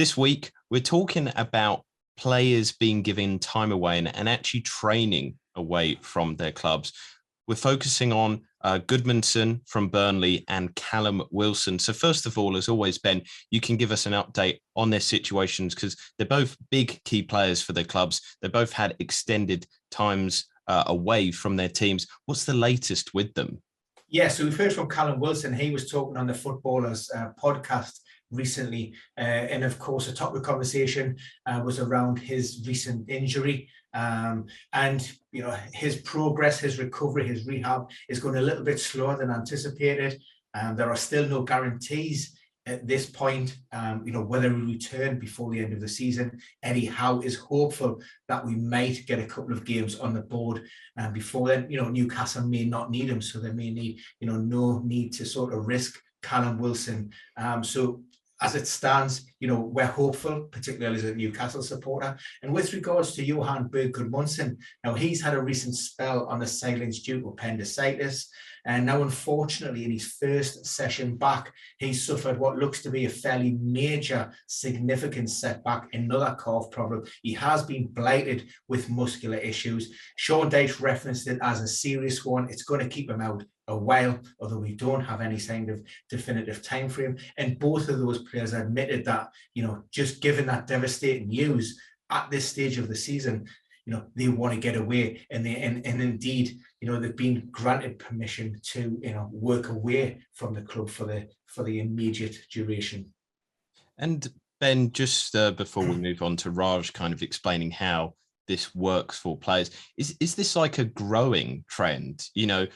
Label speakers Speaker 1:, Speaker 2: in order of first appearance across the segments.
Speaker 1: This week, we're talking about players being given time away and actually training away from their clubs. We're focusing on Goodmanson from Burnley and Callum Wilson. So first of all, as always, Ben, you can give us an update on their situations because they're both big key players for their clubs. They both had extended times away from their teams. What's the latest with them?
Speaker 2: Yeah, so we've heard from Callum Wilson. He was talking on the Footballers podcast recently. And of course, the topic of conversation was around his recent injury. And, you know, his progress, his recovery, his rehab is going a little bit slower than anticipated. There are still no guarantees at this point, you know, whether we return before the end of the season. Eddie Howe is hopeful that we might get a couple of games on the board before then. You know, Newcastle may not need him, so they may need, you know, no need to sort of risk Callum Wilson. So as it stands, you know, we're hopeful, particularly as a Newcastle supporter. And with regards to Johan Berg Gudmundsson, now he's had a recent spell on the sidelines due to appendicitis. And now, unfortunately, in his first session back, he suffered what looks to be a fairly major, significant setback, another calf problem. He has been blighted with muscular issues. Sean Dyche referenced it as a serious one. It's going to keep him out a while, although we don't have any kind of definitive time frame. And both of those players admitted that, you know, just given that devastating news at this stage of the season, you know, they want to get away, and indeed, you know, they've been granted permission to, you know, work away from the club for the immediate duration.
Speaker 1: And Ben, just before we move on to Raj kind of explaining how this works for players, is this like a growing trend? You know,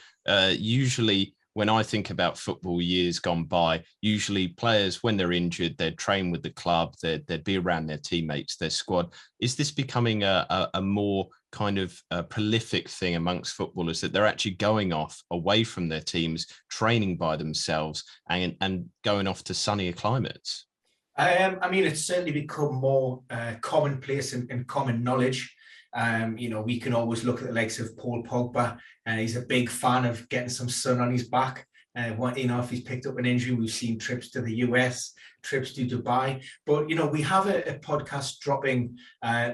Speaker 1: usually when I think about football years gone by, usually players, when they're injured, they'd train with the club, they'd be around their teammates, their squad. Is this becoming a more kind of prolific thing amongst footballers, that they're actually going off away from their teams, training by themselves and going off to sunnier climates?
Speaker 2: I mean, it's certainly become more commonplace and common knowledge. You know, we can always look at the likes of Paul Pogba, and he's a big fan of getting some sun on his back. You know, if he's picked up an injury, we've seen trips to the US, trips to Dubai. But, you know, we have a podcast dropping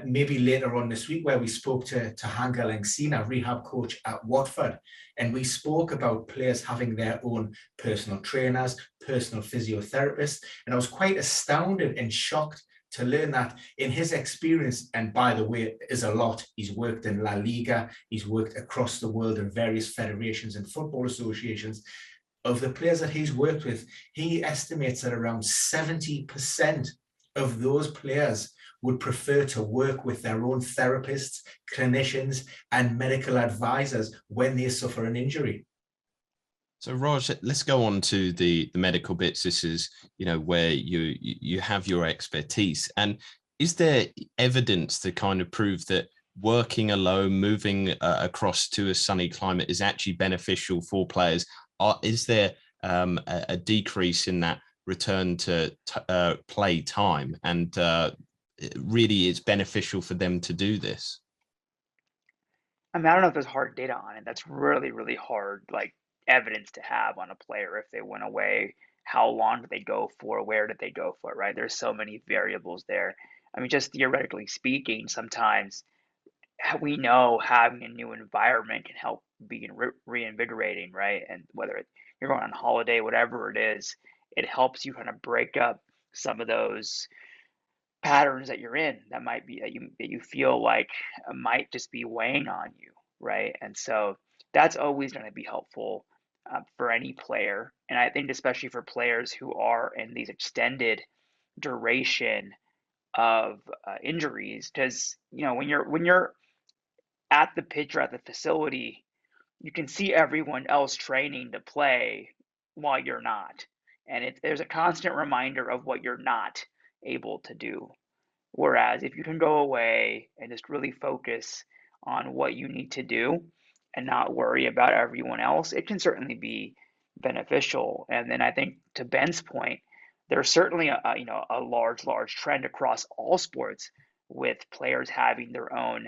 Speaker 2: maybe later on this week where we spoke to Hanga Lengsina, rehab coach at Watford. And we spoke about players having their own personal trainers, personal physiotherapists. And I was quite astounded and shocked to learn that in his experience, and by the way, is a lot. He's worked in La Liga, he's worked across the world in various federations and football associations. Of the players that he's worked with, he estimates that around 70% of those players would prefer to work with their own therapists, clinicians, and medical advisors when they suffer an injury.
Speaker 1: So Raj, let's go on to the medical bits. This is, you know, where you have your expertise. And is there evidence to kind of prove that working alone, moving across to a sunny climate is actually beneficial for players? Is there a decrease in that return to play time, and really it's beneficial for them to do this?
Speaker 3: I mean, I don't know if there's hard data on it. That's really, really hard, like, evidence to have on a player if they went away. How long did they go for? Where did they go for? Right? There's so many variables there. I mean, just theoretically speaking, sometimes we know having a new environment can help be reinvigorating, right? And whether you're going on holiday, whatever it is, it helps you kind of break up some of those patterns that you're in that might be that you feel like might just be weighing on you, right? And so that's always going to be helpful for any player, and I think especially for players who are in these extended duration of injuries, because you know when you're at the pitch or at the facility, you can see everyone else training to play while you're not, and there's a constant reminder of what you're not able to do. Whereas if you can go away and just really focus on what you need to do and not worry about everyone else, it can certainly be beneficial. And then I think to Ben's point, there's certainly a large trend across all sports with players having their own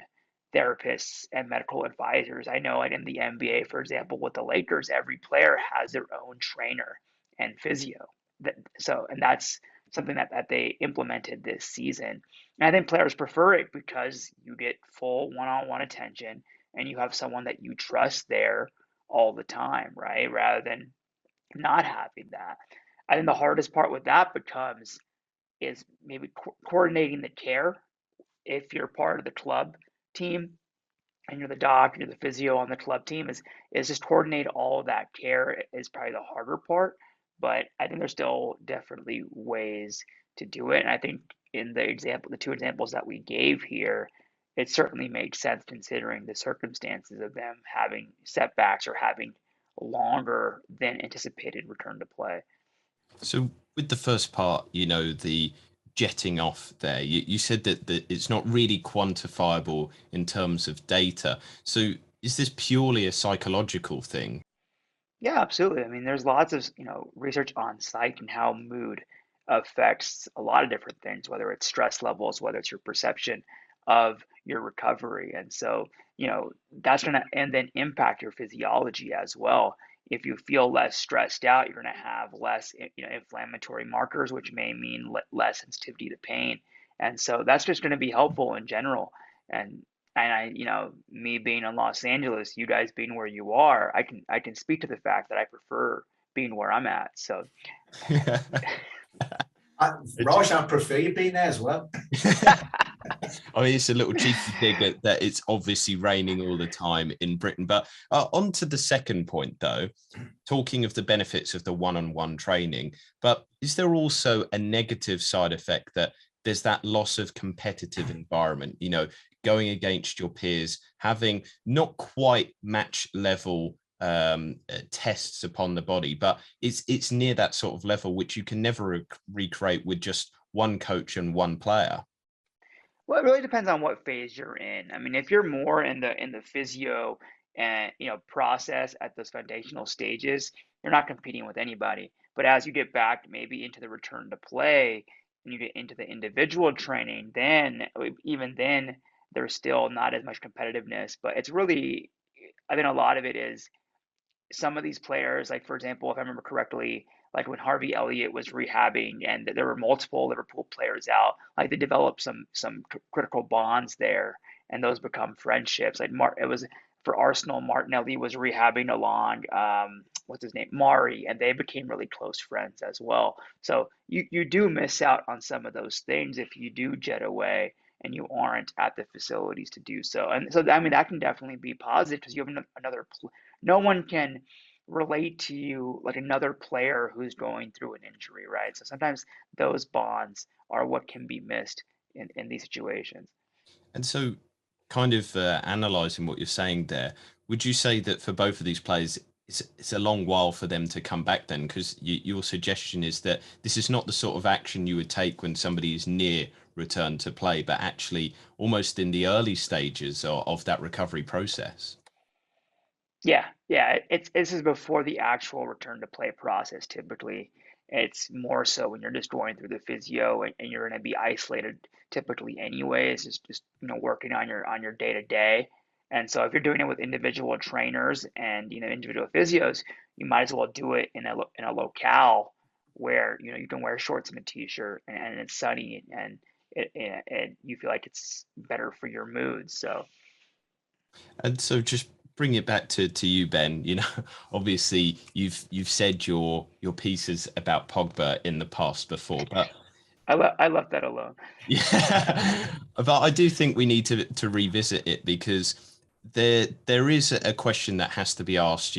Speaker 3: therapists and medical advisors. I know, like in the NBA, for example, with the Lakers, every player has their own trainer and physio. And that's something that they implemented this season. And I think players prefer it because you get full one-on-one attention and you have someone that you trust there all the time, right? Rather than not having that. I think the hardest part with that becomes is maybe coordinating the care if you're part of the club team and you're the doc, you're the physio on the club team, is just coordinate all of that care is probably the harder part. But I think there's still definitely ways to do it. And I think in the two examples that we gave here, it certainly makes sense considering the circumstances of them having setbacks or having longer than anticipated return to play.
Speaker 1: So with the first part, the jetting off there, you said that it's not really quantifiable in terms of data. So is this purely a psychological thing?
Speaker 3: Yeah, absolutely. I mean, there's lots of, research on psych and how mood affects a lot of different things, whether it's stress levels, whether it's your perception of your recovery. And so, that's going to and then impact your physiology as well. If you feel less stressed out, you're going to have less, inflammatory markers, which may mean less sensitivity to pain. And so that's just going to be helpful in general. And I, me being in Los Angeles, you guys being where you are, I can speak to the fact that I prefer being where I'm at. So,
Speaker 2: Raj, I prefer you being there as well.
Speaker 1: I mean, it's a little cheeky dig that it's obviously raining all the time in Britain. But on to the second point, though, talking of the benefits of the one-on-one training, but is there also a negative side effect that there's that loss of competitive environment, going against your peers, having not quite match level tests upon the body, but it's near that sort of level, which you can never recreate with just one coach and one player?
Speaker 3: Well, it really depends on what phase you're in. I mean, if you're more in the physio and process at those foundational stages, you're not competing with anybody. But as you get back maybe into the return to play and you get into the individual training, then even then there's still not as much competitiveness. But it's really, I think a lot of it is some of these players, like for example, if I remember correctly, like when Harvey Elliott was rehabbing and there were multiple Liverpool players out, like they developed some critical bonds there, and those become friendships. Like it was for Arsenal, Martinelli was rehabbing along what's his name, Mari, and they became really close friends as well. So you do miss out on some of those things if you do jet away and you aren't at the facilities to do so. And so I mean that can definitely be positive because you have another. No one can relate to you like another player who's going through an injury, right? So sometimes those bonds are what can be missed in these situations.
Speaker 1: And so, kind of analysing what you're saying there, would you say that for both of these players, it's a long while for them to come back then? Because your suggestion is that this is not the sort of action you would take when somebody is near return to play, but actually almost in the early stages of that recovery process.
Speaker 3: Yeah. This is before the actual return to play process. Typically, it's more so when you're just going through the physio and you're going to be isolated typically anyways, just working on your day to day. And so if you're doing it with individual trainers and individual physios, you might as well do it in a locale where you can wear shorts and a t-shirt and it's sunny and you feel like it's better for your mood. So.
Speaker 1: And so just bring it back to you, Ben. Obviously you've said your pieces about Pogba in the past before, but
Speaker 3: I left that alone.
Speaker 1: yeah, but I do think we need to revisit it because there is a question that has to be asked.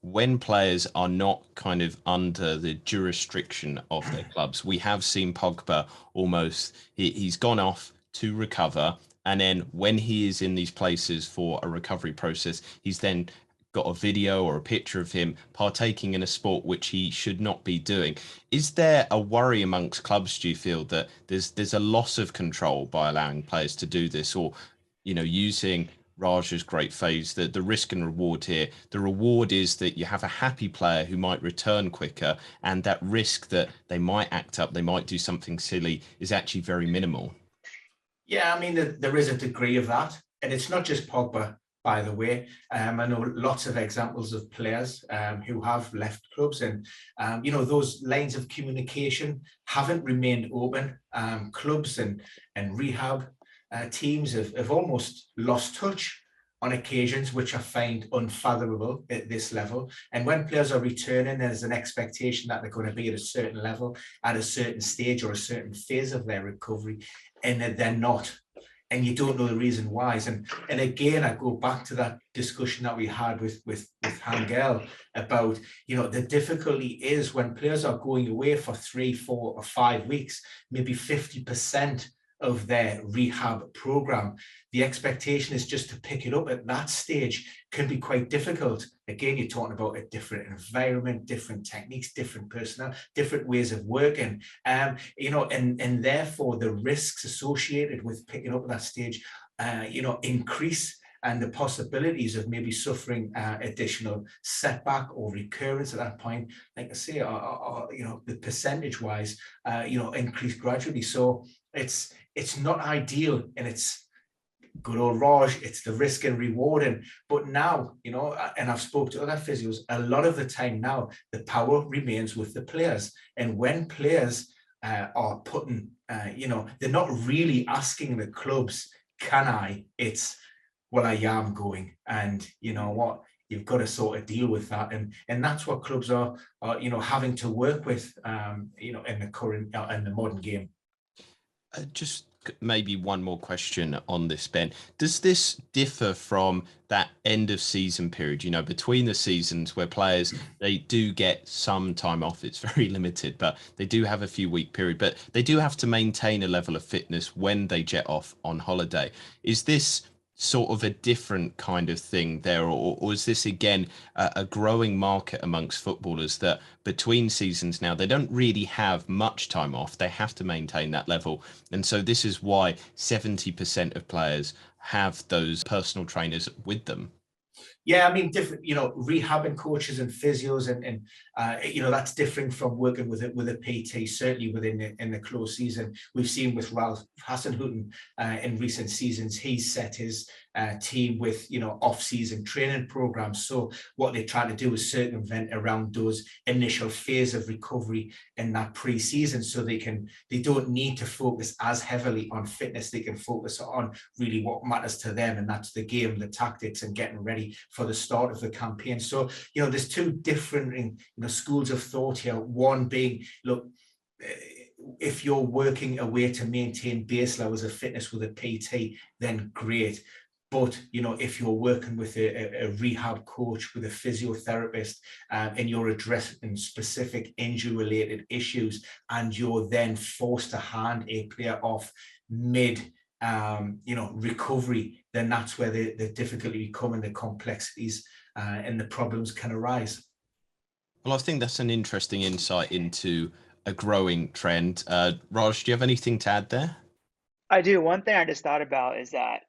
Speaker 1: When players are not kind of under the jurisdiction of their clubs, we have seen Pogba almost he's gone off to recover. And then when he is in these places for a recovery process, he's then got a video or a picture of him partaking in a sport which he should not be doing. Is there a worry amongst clubs, do you feel, that there's a loss of control by allowing players to do this, or, using Raj's great phase, the risk and reward here? The reward is that you have a happy player who might return quicker, and that risk that they might act up, they might do something silly, is actually very minimal.
Speaker 2: Yeah, I mean, there is a degree of that. And it's not just Pogba. by the way. I know lots of examples of players who have left clubs, and those lines of communication haven't remained open. Clubs and rehab teams have almost lost touch on occasions, which I find unfathomable at this level. And when players are returning, there's an expectation that they're going to be at a certain level, at a certain stage or a certain phase of their recovery, and they're not. And you don't know the reason why. And again, I go back to that discussion that we had with Hangel about, the difficulty is when players are going away for 3, 4 or 5 weeks, maybe 50% of their rehab program, the expectation is just to pick it up at that stage can be quite difficult. Again, you're talking about a different environment, different techniques, different personnel, different ways of working, and therefore the risks associated with picking up at that stage, increase, and the possibilities of maybe suffering additional setback or recurrence at that point, like I say, are the percentage wise, increase gradually. So it's not ideal, and it's good old Raj, it's the risk and rewarding. But now, and I've spoke to other physios, a lot of the time now, the power remains with the players. And when players are putting, they're not really asking the clubs, can I? It's, well, I am going. And you know what? You've got to sort of deal with that. And that's what clubs are having to work with, in the current, in the modern game.
Speaker 1: Just maybe one more question on this, Ben. Does this differ from that end of season period, between the seasons where players, they do get some time off? It's very limited, but they do have a few week period, but they do have to maintain a level of fitness when they jet off on holiday. Is this sort of a different kind of thing there, or is this again a growing market amongst footballers that between seasons now they don't really have much time off, they have to maintain that level, and so this is why 70% of players have those personal trainers with them?
Speaker 2: Yeah, I mean, different, rehabbing coaches and physios, and that's different from working with a PT. Certainly in the close season, we've seen with Ralph Hasenhüttl in recent seasons, he's set his team with off-season training programs. So what they're trying to do is circumvent around those initial phase of recovery in that pre-season, so they don't need to focus as heavily on fitness. They can focus on really what matters to them, and that's the game, the tactics, and getting ready for the start of the campaign. So there's two different schools of thought here. One being, look, if you're working a way to maintain base levels of fitness with a PT, then great. But if you're working with a rehab coach, with a physiotherapist, and you're addressing specific injury-related issues, and you're then forced to hand a player off mid recovery, then that's where the difficulty come, and the complexities and the problems can arise.
Speaker 1: Well, I think that's an interesting insight into a growing trend. Raj, do you have anything to add there?
Speaker 3: I do. One thing I just thought about is that,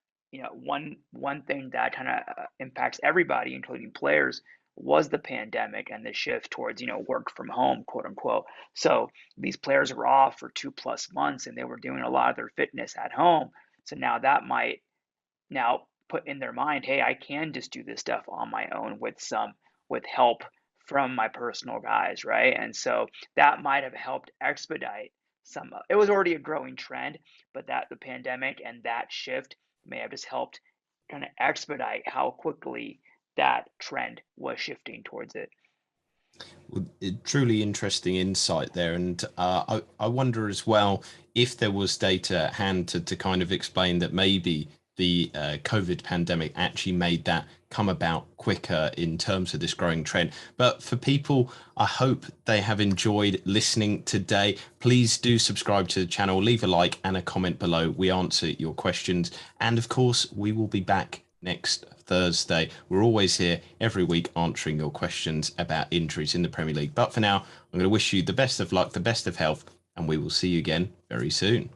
Speaker 3: one thing that kind of impacts everybody, including players, was the pandemic and the shift towards, work from home, quote unquote. So these players were off for 2+ months, and they were doing a lot of their fitness at home. So now that might now put in their mind, hey, I can just do this stuff on my own with help from my personal guys, right? And so that might have helped expedite some of it. Was already a growing trend, but that the pandemic and that shift may have just helped kind of expedite how quickly that trend was shifting towards it.
Speaker 1: Well, truly interesting insight there. And I wonder as well if there was data at hand to kind of explain that maybe the COVID pandemic actually made that come about quicker in terms of this growing trend. But for people, I hope they have enjoyed listening today. Please do subscribe to the channel, leave a like and a comment below. We answer your questions. And of course, we will be back next Thursday. We're always here every week answering your questions about injuries in the Premier League. But for now, I'm going to wish you the best of luck, the best of health, and we will see you again very soon.